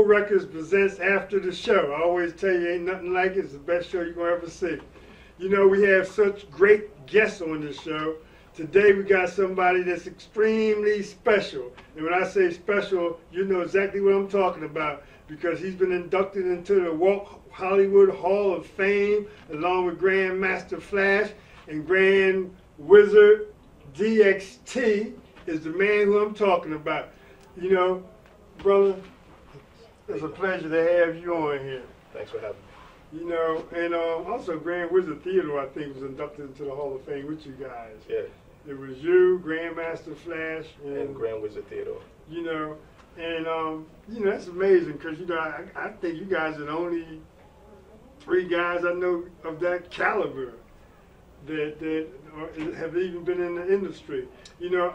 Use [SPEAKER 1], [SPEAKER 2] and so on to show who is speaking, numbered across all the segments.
[SPEAKER 1] Records presents After the Show. I always tell you, ain't nothing like it. It's the best show you're going to ever see. You know, we have such great guests on this show. Today we got somebody that's extremely special. And when I say special, you know exactly what I'm talking about, because he's been inducted into the Walt Hollywood Hall of Fame along with Grandmaster Flash and Grand Wizard DXT is the man who I'm talking about. You know, brother, it's a pleasure to have you on here.
[SPEAKER 2] Thanks for having me.
[SPEAKER 1] You know, and also Grand Wizard Theodore, I think, was inducted into the Hall of Fame with you guys.
[SPEAKER 2] Yeah.
[SPEAKER 1] It was you, Grandmaster Flash,
[SPEAKER 2] and Grand Wizard Theodore.
[SPEAKER 1] You know, and you know, that's amazing because, you know, I think you guys are the only 3 guys I know of that caliber that have even been in the industry. You know,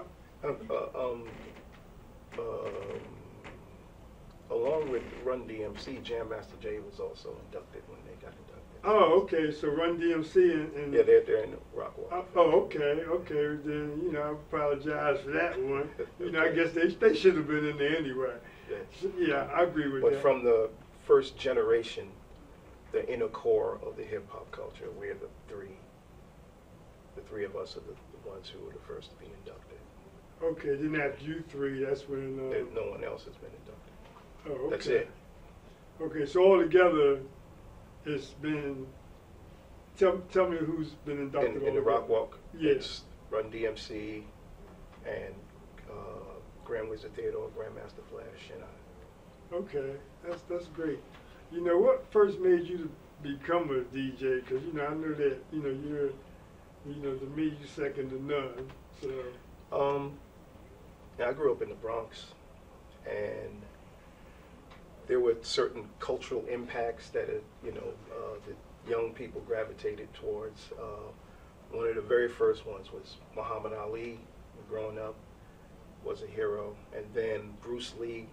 [SPEAKER 2] along with Run DMC, Jam Master Jay was also inducted when they got inducted.
[SPEAKER 1] Oh, okay. So Run DMC and
[SPEAKER 2] yeah, they're in the Rock Walk.
[SPEAKER 1] Oh, okay. Then, you know, I apologize for that one. You know, I guess they should have been in there anyway. Yeah, I agree with that.
[SPEAKER 2] But from the first generation, the inner core of the hip hop culture, we're the three of us are the ones who were the first to be inducted.
[SPEAKER 1] Okay, then after you 3, that's when
[SPEAKER 2] no one else has been inducted.
[SPEAKER 1] Oh, okay.
[SPEAKER 2] That's it.
[SPEAKER 1] Okay, so altogether, it's been. Tell me who's been inducted
[SPEAKER 2] in the Rock Walk.
[SPEAKER 1] Yes.
[SPEAKER 2] Run DMC and Grand Wizard Theodore, Grandmaster Flash, and I.
[SPEAKER 1] Okay, that's great. You know, what first made you to become a DJ? Because, you know, I know that, you know, to me, you're second to none. So.
[SPEAKER 2] I grew up in the Bronx, and there were certain cultural impacts that, the young people gravitated towards. One of the very first ones was Muhammad Ali. Growing up, was a hero, and then Bruce Lee,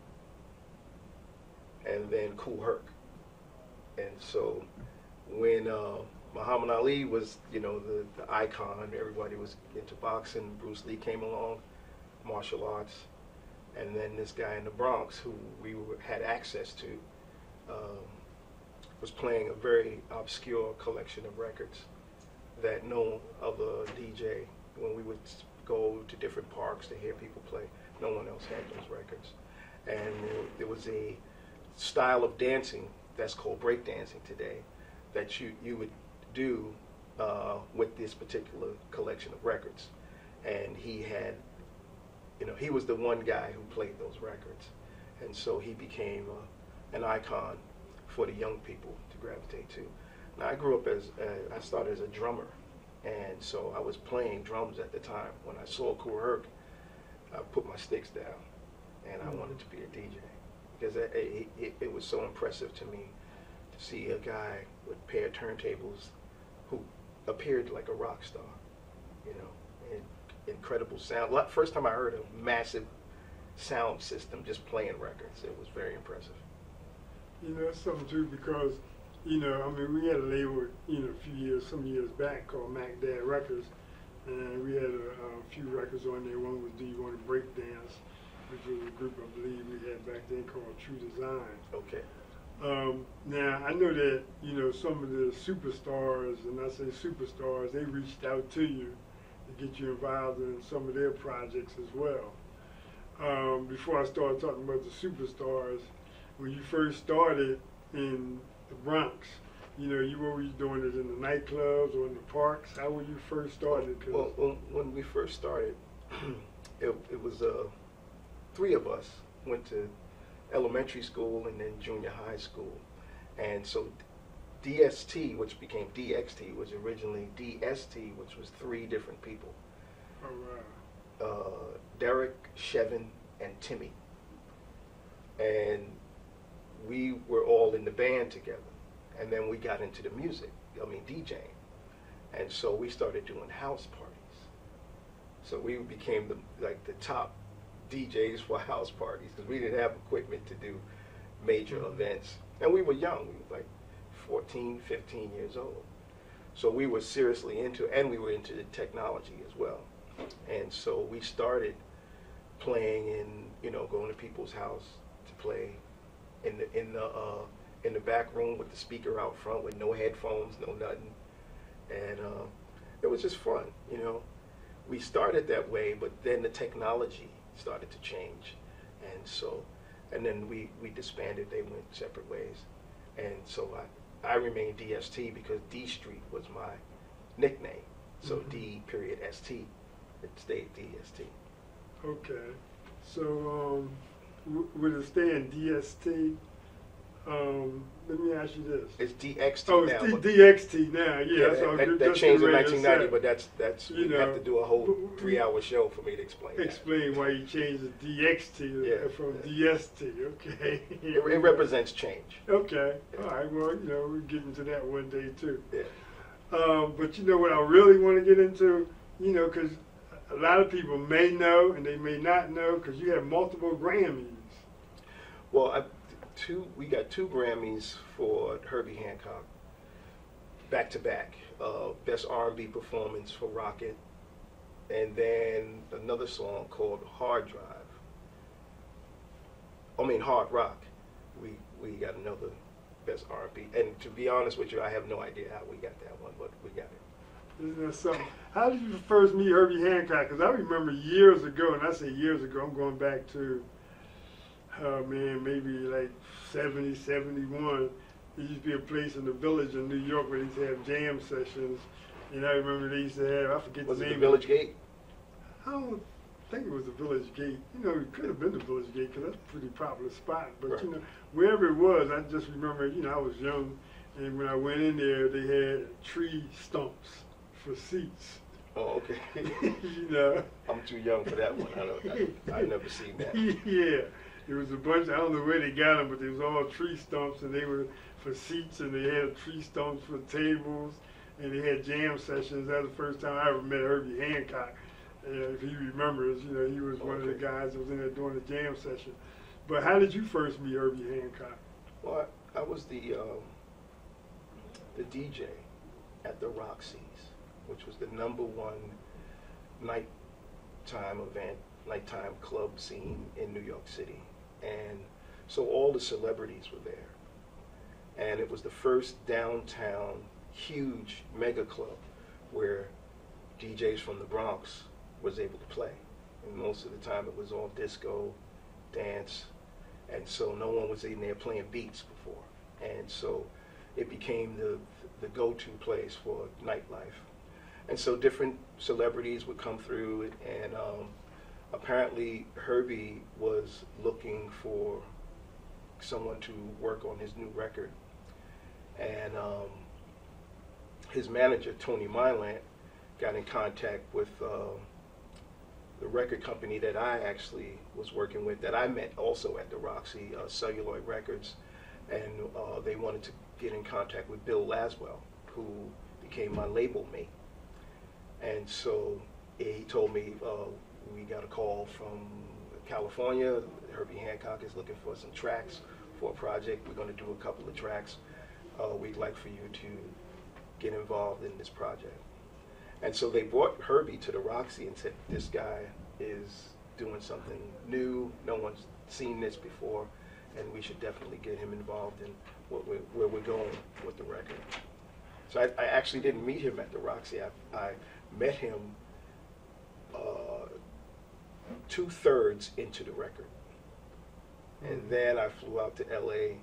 [SPEAKER 2] and then Kool Herc. And so when Muhammad Ali was, you know, the icon, everybody was into boxing, Bruce Lee came along, martial arts, and then this guy in the Bronx who we had access to was playing a very obscure collection of records that no other DJ, when we would go to different parks to hear people play, no one else had those records. And there was a style of dancing that's called breakdancing today that you would do with this particular collection of records. And he had, you know, he was the one guy who played those records. And so he became an icon for the young people to gravitate to. Now, I grew up I started as a drummer. And so I was playing drums at the time. When I saw Kool Herc, I put my sticks down, and I wanted to be a DJ. Because it was so impressive to me to see a guy with a pair of turntables who appeared like a rock star, you know, and incredible sound. First time I heard a massive sound system just playing records, it was very impressive.
[SPEAKER 1] You know, it's something too, because, you know, I mean, we had a label, you know, some years back called Mac Dad Records, and we had a few records on there. One was Do You Want to Break Dance, which was a group I believe we had back then called True Design.
[SPEAKER 2] Okay.
[SPEAKER 1] Now, I know that, you know, some of the superstars, and I say superstars, they reached out to you to get you involved in some of their projects as well. Before I started talking about the superstars, when you first started in the Bronx, you know, what were you doing it in the nightclubs or in the parks? How were you first started?
[SPEAKER 2] Well, when we first started, it was 3 of us went to elementary school and then junior high school. And so DST, which became DXT, was originally DST, which was 3 different people.
[SPEAKER 1] Oh, wow.
[SPEAKER 2] Derek, Chevin, and Timmy. And we were all in the band together. And then we got into the music, DJing. And so we started doing house parties. So we became the top DJs for house parties, because we didn't have equipment to do major events. And we were young, we were like 14, 15 years old. So we were seriously into it, and we were into the technology as well. And so we started playing in, going to people's house to play in the back room with the speaker out front with no headphones, no nothing, and it was just fun, you know. We started that way, but then the technology started to change, and then we disbanded. They went separate ways, and so I remained DST because D Street was my nickname. So D period ST, it stayed DST.
[SPEAKER 1] Okay, so with it staying DST, let me ask you this.
[SPEAKER 2] It's DXT
[SPEAKER 1] now.
[SPEAKER 2] now.
[SPEAKER 1] It's DXT now, yeah.
[SPEAKER 2] That changed in 1990, but that's
[SPEAKER 1] you
[SPEAKER 2] we have to do a whole 3-hour show for me to explain.
[SPEAKER 1] Explain why you changed the DXT from DST. Okay.
[SPEAKER 2] It represents change.
[SPEAKER 1] Okay. All right. Well, you know, we'll get into that one day too.
[SPEAKER 2] Yeah.
[SPEAKER 1] But you know what I really want to get into, you know, because a lot of people may know and they may not know, because you have multiple Grammys.
[SPEAKER 2] Well, we got 2 Grammys for Herbie Hancock, back to back. Best R&B performance for Rocket, and then another song called Hard Rock. We got another best R&B. And to be honest with you, I have no idea how we got that one, but we got it.
[SPEAKER 1] Isn't that something? How did you first meet Herbie Hancock? Because I remember years ago, and I say years ago, I'm going back to, oh man, maybe like 70, 71. There used to be a place in the Village in New York where they used to have jam sessions. And I remember they used to have, I forget the name.
[SPEAKER 2] Was it the Village Gate?
[SPEAKER 1] I don't think it was the Village Gate. You know, it could have been the Village Gate because that's a pretty popular spot. But,
[SPEAKER 2] right.
[SPEAKER 1] You know, wherever it was, I just remember, you know, I was young. And when I went in there, they had tree stumps for seats.
[SPEAKER 2] Oh, okay.
[SPEAKER 1] You know.
[SPEAKER 2] I'm too young for that one. I've never seen that.
[SPEAKER 1] Yeah. It was a bunch, I don't know where they got them, but they was all tree stumps, and they were for seats, and they had tree stumps for tables, and they had jam sessions. That was the first time I ever met Herbie Hancock. If he remembers, you know, he was one of the guys that was in there doing the jam session. But how did you first meet Herbie Hancock?
[SPEAKER 2] Well, I was the DJ at the Roxy's, which was the #1 nighttime event, nighttime club scene in New York City. And so all the celebrities were there. And it was the first downtown huge mega club where DJs from the Bronx was able to play. And most of the time it was all disco, dance, and so no one was in there playing beats before. And so it became the go-to place for nightlife. And so different celebrities would come through it, and apparently Herbie was looking for someone to work on his new record. And his manager, Tony Mylant, got in contact with the record company that I actually was working with, that I met also at the Roxy, Celluloid Records, and they wanted to get in contact with Bill Laswell, who became my label mate. And so he told me, we got a call from California. Herbie Hancock is looking for some tracks for a project. We're going to do a couple of tracks. We'd like for you to get involved in this project. And so they brought Herbie to the Roxy and said, this guy is doing something new. No one's seen this before, and we should definitely get him involved in where we're going with the record. So I actually didn't meet him at the Roxy. I met him 2/3 into the record. And then I flew out to LA,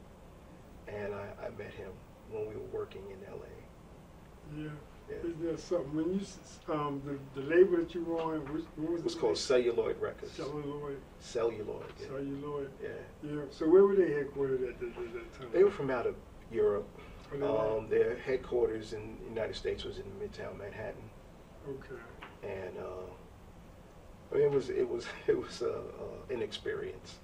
[SPEAKER 2] and I met him when we were working in LA.
[SPEAKER 1] Yeah. Is there something, when you, the label that you were on, what was it?
[SPEAKER 2] It was called Celluloid Records.
[SPEAKER 1] Celluloid.
[SPEAKER 2] Celluloid. Yeah.
[SPEAKER 1] Celluloid.
[SPEAKER 2] Yeah.
[SPEAKER 1] Yeah. So where were they headquartered at that time?
[SPEAKER 2] They were from out of Europe.
[SPEAKER 1] Oh,
[SPEAKER 2] their headquarters in the United States was in Midtown Manhattan.
[SPEAKER 1] Okay.
[SPEAKER 2] And I mean, it was an experience.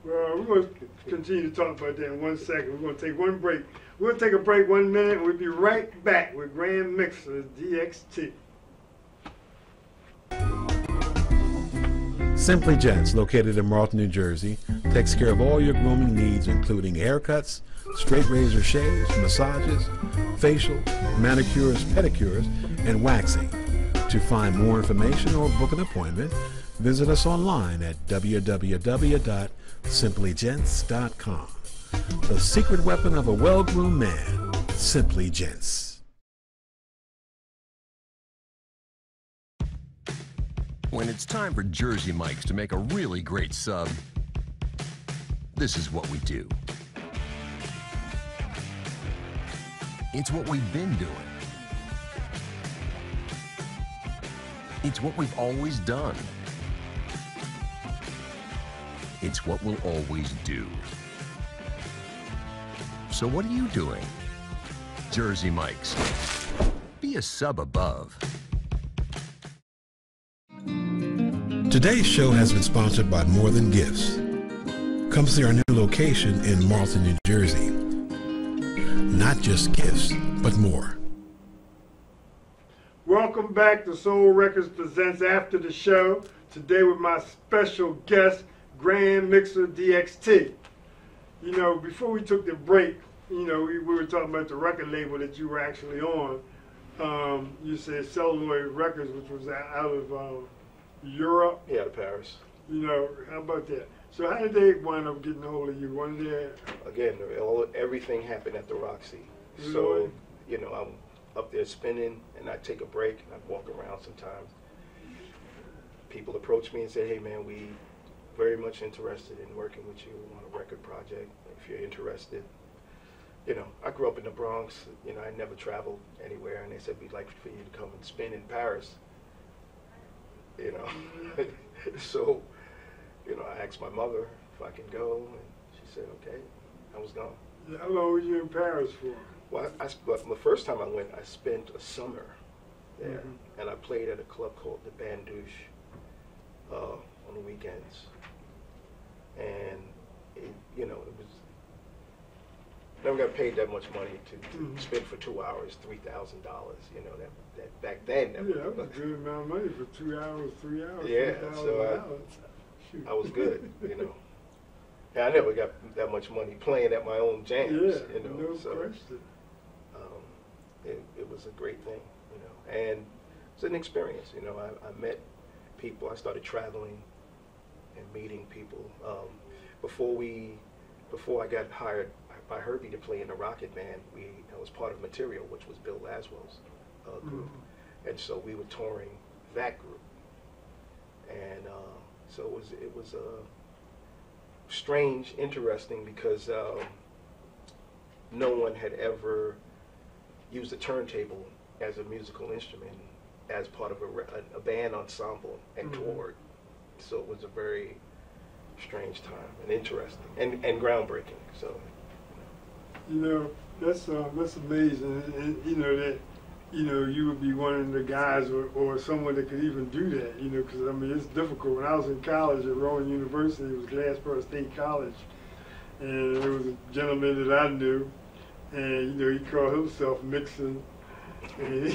[SPEAKER 1] Well, we're going to continue to talk about that in 1 second. We're going to take one break. We're going to take a break 1 minute, and we'll be right back with Grand Mixer DXT.
[SPEAKER 3] Simply Gents, located in Marlton, New Jersey, takes care of all your grooming needs, including haircuts, straight razor shaves, massages, facial, manicures, pedicures, and waxing. To find more information or book an appointment, visit us online at www.simplygents.com. The secret weapon of a well-groomed man, Simply Gents.
[SPEAKER 4] When it's time for Jersey Mike's to make a really great sub, this is what we do. It's what we've been doing. It's what we've always done. It's what we'll always do. So what are you doing? Jersey Mike's. Be a sub above.
[SPEAKER 3] Today's show has been sponsored by More Than Gifts. Come see our new location in Marlton, New Jersey. Not just gifts, but more.
[SPEAKER 1] Welcome back to Soul Records Presents After the Show. Today with my special guest, Grand Mixer DXT. You know, before we took the break, you know, we were talking about the record label that you were actually on. You said Celluloid Records, which was out of Europe.
[SPEAKER 2] Yeah, out of Paris.
[SPEAKER 1] You know, how about that? So how did they wind up getting a hold of you? One day?
[SPEAKER 2] Again, everything happened at the Roxy.
[SPEAKER 1] Really?
[SPEAKER 2] So, you know, I'm up there spinning, and I take a break, and I walk around sometimes. People approach me and say, hey man, we very much interested in working with you on a record project, if you're interested. You know, I grew up in the Bronx, you know, I never traveled anywhere, and they said, we'd like for you to come and spin in Paris. You know, so, you know, I asked my mother if I can go, and she said, okay. I was gone.
[SPEAKER 1] How long were you in Paris for?
[SPEAKER 2] Well, the first time I went, I spent a summer there, and I played at a club called the Bandouche on the weekends. And, you know, it was, never got paid that much money to spend for 2 hours, $3,000, you know, that back then.
[SPEAKER 1] That was a good amount of money for 2 hours, 3 hours.
[SPEAKER 2] Yeah, so I was good, you know. And I never got that much money playing at my own jams, you know.
[SPEAKER 1] No
[SPEAKER 2] so,
[SPEAKER 1] question.
[SPEAKER 2] It was a great thing, you know, and it's an experience, you know. I met people, I started traveling and meeting people. Before I got hired by Herbie to play in the Rocket Band, I was part of Material, which was Bill Laswell's group, and so we were touring that group, and so it was strange, interesting, because no one had ever used a turntable as a musical instrument as part of a band ensemble and toured. So it was a very strange time and interesting and groundbreaking. So,
[SPEAKER 1] you know, that's amazing. And, you know, that, you know, you would be one of the guys or someone that could even do that, you know, because, I mean, it's difficult. When I was in college at Rowan University, it was Glassboro State College, and there was a gentleman that I knew, and, you know, he called himself Mixon, and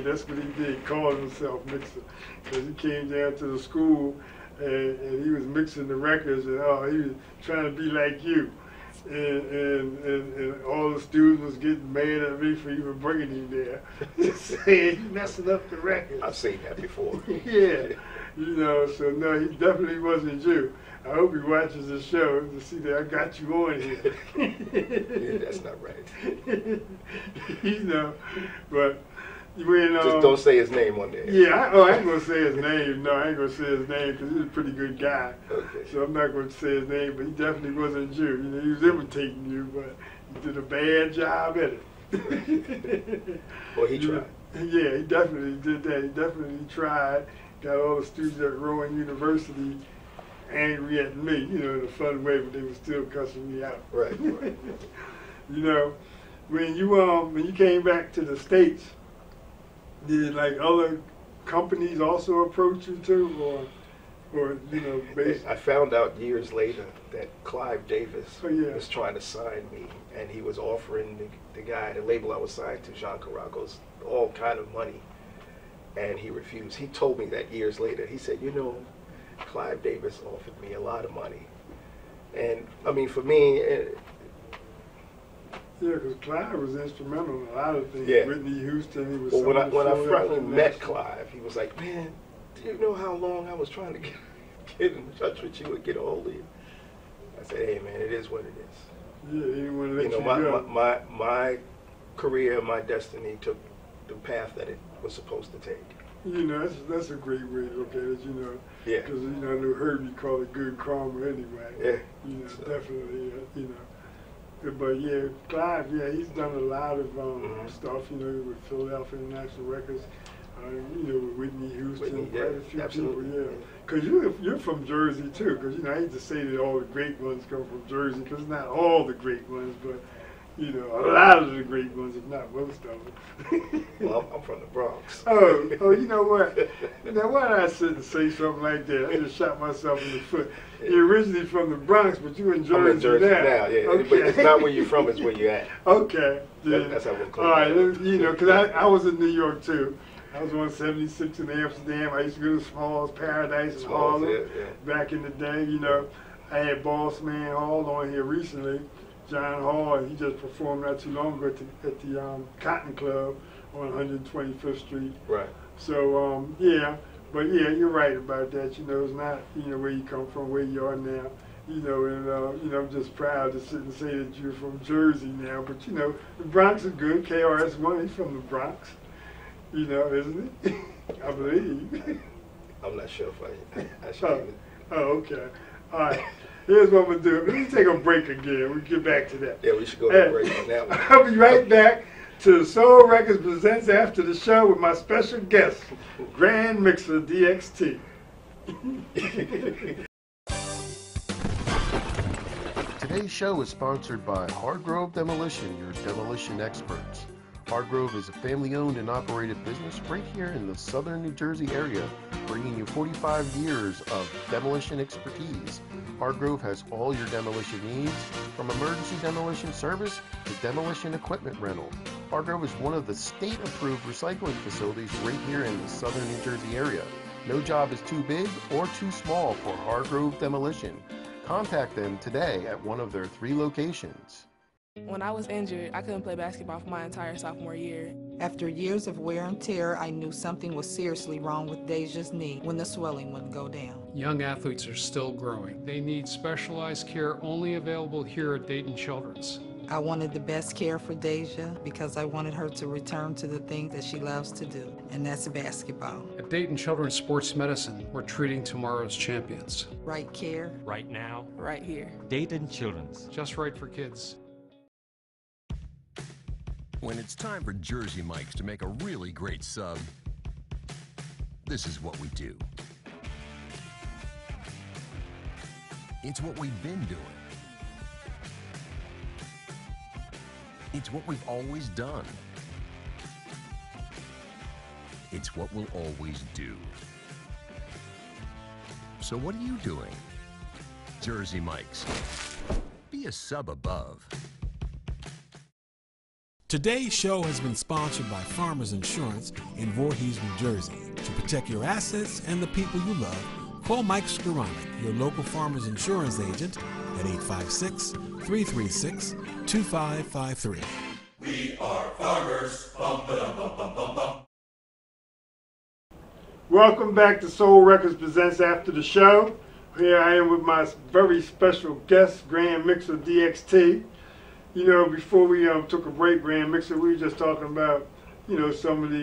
[SPEAKER 1] that's what he did, called himself Mixon, because he came down to the school, and he was mixing the records, and he was trying to be like you. And all the students was getting mad at me for even bringing him there, saying, "You messing up the records."
[SPEAKER 2] I've seen that before.
[SPEAKER 1] Yeah, you know. So no, he definitely wasn't you. I hope he watches the show to see that I got you on here.
[SPEAKER 2] Yeah, that's not right.
[SPEAKER 1] You know, but when
[SPEAKER 2] just don't say his name on there.
[SPEAKER 1] Yeah, I ain't gonna say his name. No, I ain't gonna say his name because he's a pretty good guy.
[SPEAKER 2] Okay.
[SPEAKER 1] So I'm not gonna say his name, but he definitely wasn't you. You know, he was imitating you, but he did a bad job at it.
[SPEAKER 2] Well, he tried.
[SPEAKER 1] Yeah, he definitely did that. He definitely tried. Got all the students at Rowan University angry at me, you know, in a fun way, but they were still cussing me out.
[SPEAKER 2] Right.
[SPEAKER 1] You know, when you came back to the States, did like other companies also approach you too, or you know, basically?
[SPEAKER 2] I found out years later that Clive Davis
[SPEAKER 1] was
[SPEAKER 2] trying to sign me, and he was offering the guy, the label I was signed to, Jean Caracos, all kind of money, and he refused. He told me that years later. He said, you know, Clive Davis offered me a lot of money, and I mean, for me.
[SPEAKER 1] Yeah, because Clive was instrumental in a lot of things.
[SPEAKER 2] Yeah.
[SPEAKER 1] Whitney Houston, he was.
[SPEAKER 2] Well, when I finally met Clive, he was like, "Man, do you know how long I was trying to get in touch with you and get a hold of you?" I said, "Hey, man, it is what it is."
[SPEAKER 1] Yeah, he didn't want to let
[SPEAKER 2] You know,
[SPEAKER 1] you go.
[SPEAKER 2] my career, my destiny took the path that it was supposed to take.
[SPEAKER 1] You know, that's a great way to look at it, you know.
[SPEAKER 2] Yeah.
[SPEAKER 1] Because, you know, I know Herbie called it good karma anyway.
[SPEAKER 2] Yeah.
[SPEAKER 1] You know,
[SPEAKER 2] So.
[SPEAKER 1] definitely, you know. But yeah, Clive, yeah, he's done a lot of stuff, you know, with Philadelphia International Records, you know, with Whitney Houston, quite a few
[SPEAKER 2] absolutely.
[SPEAKER 1] people, yeah. Because you're from Jersey too, because, you know, I hate to say that all the great ones come from Jersey, because not all the great ones, but, you know, a lot of the great ones, if not most of them.
[SPEAKER 2] Well, I'm from the Bronx.
[SPEAKER 1] Oh, you know what? Now, why did I sit and say something like that? I just shot myself in the foot. You're originally from the Bronx, but you're in Jersey,
[SPEAKER 2] I'm in Jersey now, yeah.
[SPEAKER 1] Okay.
[SPEAKER 2] But it's not where you're from, it's where you're at.
[SPEAKER 1] Okay. Yeah.
[SPEAKER 2] That's how we'll call
[SPEAKER 1] All right,
[SPEAKER 2] it.
[SPEAKER 1] you know, because I was in New York, too. I was on 76 in Amsterdam. I used to go to Smalls Paradise in
[SPEAKER 2] Smalls,
[SPEAKER 1] Harlem
[SPEAKER 2] yeah.
[SPEAKER 1] back in the day, you know. I had Boss Man Hall on here recently, John Hall, and he just performed not too long ago at the Cotton Club on 125th Street.
[SPEAKER 2] Right.
[SPEAKER 1] So, yeah, but yeah, you're right about that. You know, it's not, you know, where you come from, where you are now. You know, and, you know, I'm just proud to sit and say that you're from Jersey now. But, you know, the Bronx is good. KRS-One, he's from the Bronx. You know, isn't he? I believe.
[SPEAKER 2] I'm not sure if I should
[SPEAKER 1] Oh,
[SPEAKER 2] even.
[SPEAKER 1] oh, okay. All right. Here's what we'll do. Let me take a break again. We'll get back to that.
[SPEAKER 2] Yeah, we should go to a break on that one.
[SPEAKER 1] I'll be right back to Soul Records Presents after the show with my special guest, Grand Mixer DXT.
[SPEAKER 5] Today's show is sponsored by Hardgrove Demolition, your demolition experts. Hardgrove is a family-owned and operated business right here in the southern New Jersey area, bringing you 45 years of demolition expertise. Hardgrove has all your demolition needs, from emergency demolition service to demolition equipment rental. Hardgrove is one of the state-approved recycling facilities right here in the southern New Jersey area. No job is too big or too small for Hardgrove Demolition. Contact them today at one of their 3 locations.
[SPEAKER 6] When I was injured, I couldn't play basketball for my entire sophomore year.
[SPEAKER 7] After years of wear and tear, I knew something was seriously wrong with Deja's knee when the swelling wouldn't go down.
[SPEAKER 8] Young athletes are still growing. They need specialized care only available here at Dayton Children's.
[SPEAKER 7] I wanted the best care for Deja because I wanted her to return to the thing that she loves to do, and that's basketball.
[SPEAKER 8] At Dayton Children's Sports Medicine, we're treating tomorrow's champions.
[SPEAKER 7] Right care.
[SPEAKER 9] Right now,
[SPEAKER 6] Right here.
[SPEAKER 9] Dayton Children's.
[SPEAKER 8] Just right for kids.
[SPEAKER 4] When it's time for Jersey Mike's to make a really great sub, this is what we do. It's what we've been doing. It's what we've always done. It's what we'll always do. So what are you doing? Jersey Mike's. Be a sub above.
[SPEAKER 3] Today's show has been sponsored by Farmers Insurance in Voorhees, New Jersey. To protect your assets and the people you love, call Mike Skoranek, your local Farmers Insurance agent, at 856-336-2553.
[SPEAKER 10] We are farmers. Bum, ba-dum, bum, bum, bum, bum.
[SPEAKER 1] Welcome back to Soul Records Presents After the Show. Here I am with my very special guest, Grand Mixer DXT. You know, before we took a break, Grand Mixer, we were just talking about, you know, some of the,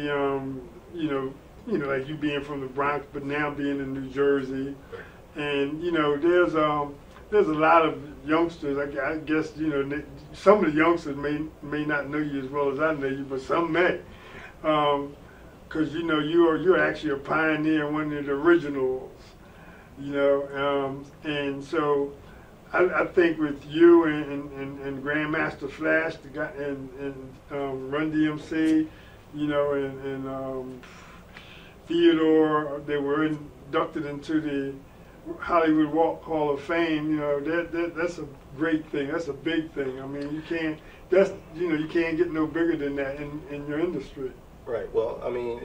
[SPEAKER 1] you know, like you being from the Bronx, but now being in New Jersey, and you know, there's a lot of youngsters. I guess you know some of the youngsters may not know you as well as I know you, but some may, because you know you're actually a pioneer, one of the originals, you know, and so. I think with you and Grandmaster Flash, the guy, and Run DMC, you know, and Theodore, they were inducted into the Hollywood Walk Hall of Fame. You know, that's a great thing. That's a big thing. I mean, you can't get no bigger than that in your industry.
[SPEAKER 2] Right. Well, I mean,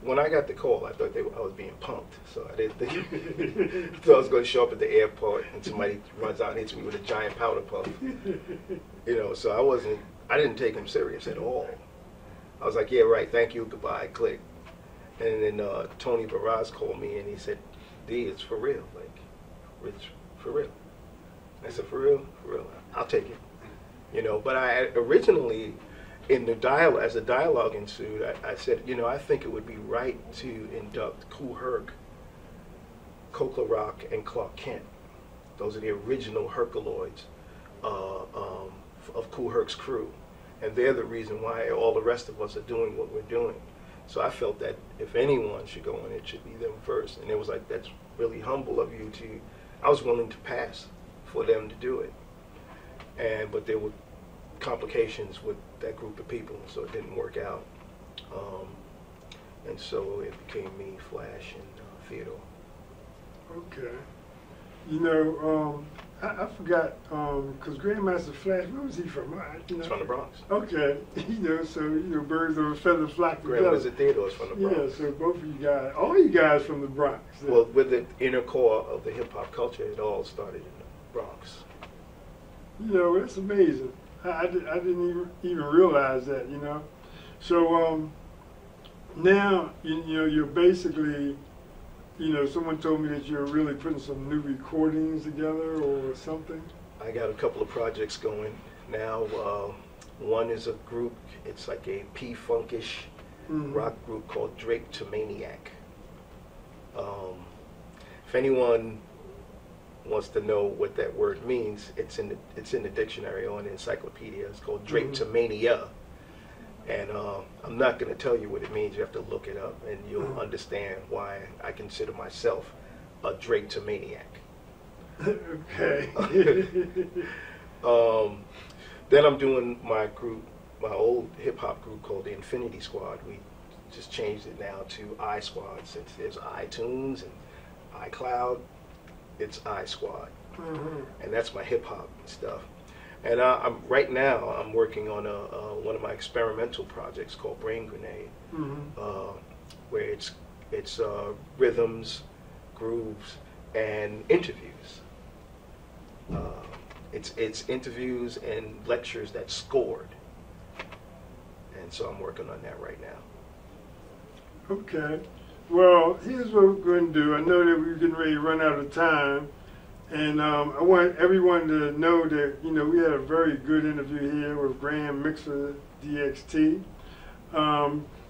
[SPEAKER 2] when I got the call, I thought I was being punked. So I didn't think I thought I was going to show up at the airport and somebody runs out and hits me with a giant powder puff. You know, so I didn't take him serious at all. I was like, yeah, right, thank you, goodbye, click. And then Tony Barras called me and he said, D, it's for real, like, it's for real. I said, for real? For real? I'll take it. You know, but I originally, in the dialogue, as the dialogue ensued, I said, you know, I think it would be right to induct Kool Herc, Kokla Rock, and Clark Kent. Those are the original Herculoids of Kool Herc's crew. And they're the reason why all the rest of us are doing what we're doing. So I felt that if anyone should go in, it should be them first. And it was like, that's really humble of you to, I was willing to pass for them to do it. But there were complications with that group of people, so it didn't work out. And so it became me, Flash, and Theodore.
[SPEAKER 1] Okay. You know, I forgot, because Grandmaster Flash, where was he from?
[SPEAKER 2] He's from the Bronx.
[SPEAKER 1] Okay. You know, so, you know, birds of a feather flock together.
[SPEAKER 2] Grandmaster Theodore's from the Bronx.
[SPEAKER 1] Yeah, so both of you guys, all you guys from the Bronx.
[SPEAKER 2] Well, with the inner core of the hip-hop culture, it all started in the Bronx.
[SPEAKER 1] You know, that's amazing. I didn't even realize that, you know. So now, you know, you're basically, you know, someone told me that you're really putting some new recordings together or something.
[SPEAKER 2] I got a couple of projects going now. One is a group, it's like a P-funkish rock group called Drake to Maniac. If anyone wants to know what that word means, it's in the dictionary or in the encyclopedia. It's called Drake to Mania. And I'm not going to tell you what it means. You have to look it up, and you'll understand why I consider myself a Drake to Maniac.
[SPEAKER 1] Okay.
[SPEAKER 2] Then I'm doing my group, my old hip-hop group called the Infinity Squad. We just changed it now to I Squad, since there's iTunes and iCloud. It's I Squad, and that's my hip-hop stuff. And right now I'm working on one of my experimental projects called Brain Grenade, where it's rhythms, grooves, and interviews. It's interviews and lectures that's scored, and so I'm working on that right now.
[SPEAKER 1] Okay. Well, here's what we're going to do. I know that we're getting ready to run out of time, and I want everyone to know that, you know, we had a very good interview here with Grand Mixer DXT.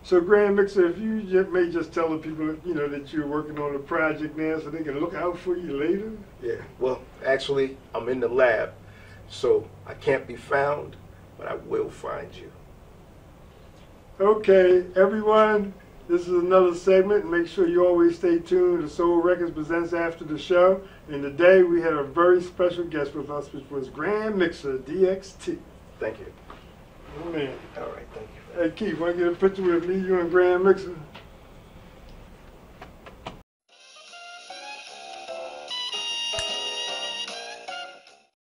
[SPEAKER 1] So Grand Mixer, if you may just tell the people, you know, that you're working on a project now so they can look out for you later.
[SPEAKER 2] Yeah, well, actually, I'm in the lab, so I can't be found, but I will find you.
[SPEAKER 1] Okay, everyone. This is another segment. Make sure you always stay tuned to Soul Records Presents After the Show. And today we had a very special guest with us, which was Grand Mixer DXT.
[SPEAKER 2] Thank you.
[SPEAKER 1] Oh, man.
[SPEAKER 2] All right, thank you.
[SPEAKER 1] Hey, Keith, want to get a picture with me, you and Grand Mixer?